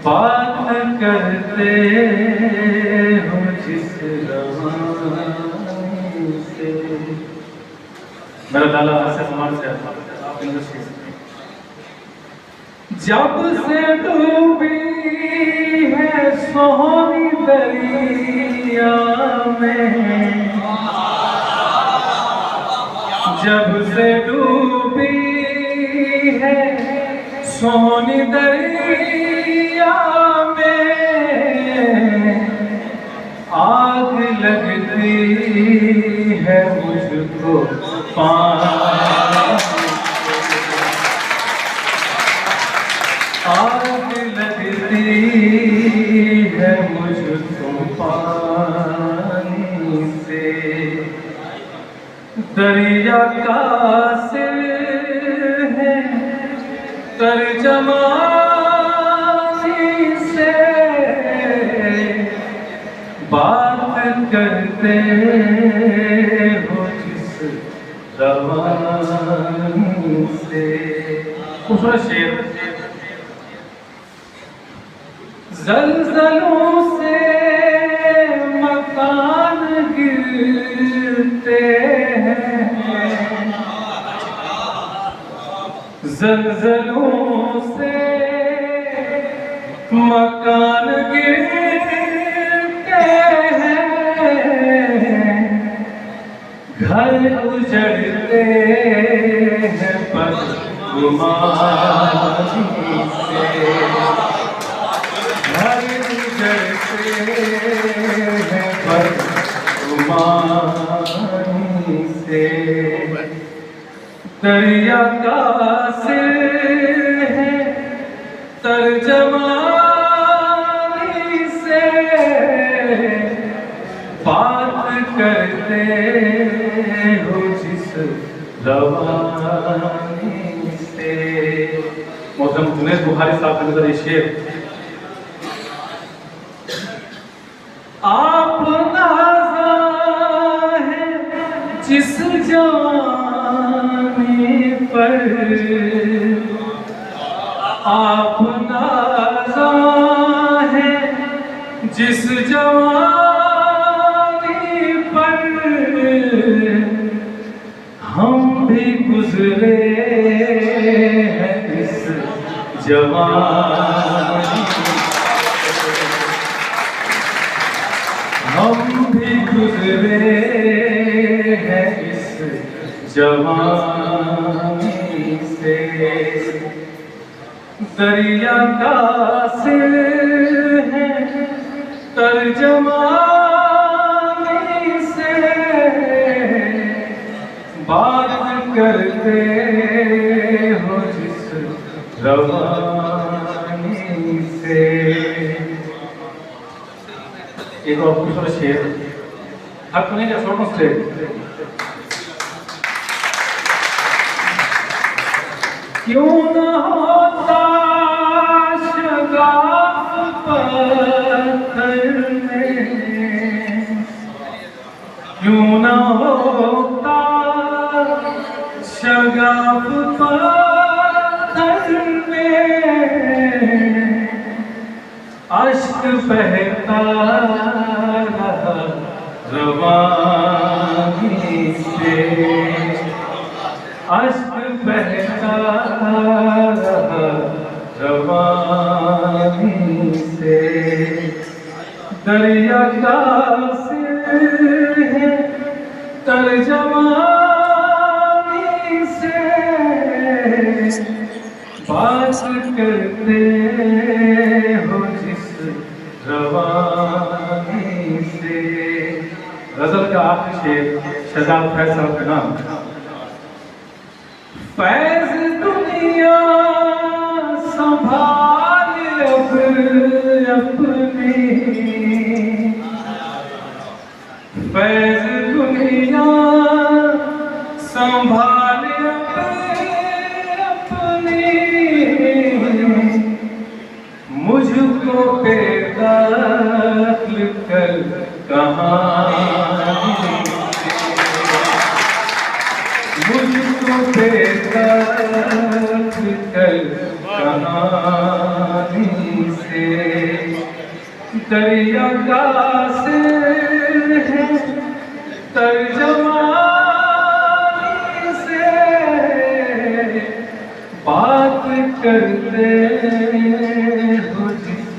बात करते हो जिस रवानी से। मेरा डाला ऐसे समाज से इंडस्ट्री से। जब से डूबी है सोनी दरिया में, जब से डूबी है सोनी दरिया में, आग लगती है मुझको आग लगती है मुझको पानी से। दरिया का सिर है तर्जमानी से, बात करते हो जिस रवानी से। खूबसूरत शेर। ज़ल्ज़लों से मकान गिरते हैं, ज़ल्ज़लों से मकान गिरते हैं, घर उजड़ते हैं बदगुमानी से, घर उजड़ते हैं बदगुमानी से। दरिया का सिर है तर्जमानी से, बात करते हो जिस रवानी से। मोहतरम जुनैद बुखारी साहब के नजर ये शेर। आप नाज़ा है जिस जवानी पर, आप नाज़ा है जिस जवानी पर, हम भी गुजरे हैं इस जवानी, हम भी गुजरे हैं इस जवानी से। दरिया का सिर है तर्जमानी से, बात करते हो जिस रवानी से। एक और खूबसूरत शेर। हक नहीं क्या छोड़ो स्टेट। क्यों न होता शगाफ पत्थर में, क्यों न होता शगाफ पत्थर में, अश्क बहता रहा रवानी से, अश्क बहता रहा रवानी से। दरिया का सिर है तर्जमानी से, बात करते हो जिस रवानी से। गजल का आखिरी शेर शहजाद फैज साहब का नाम। फैज दुनिया संभाल अपनी, फैज दुनिया संभाल अपनी, मुझको बेदखल कर कहानी, मुझको बेदखल कर कहानी से। दरिया का से है तर्जमानी से बात करते हो जिस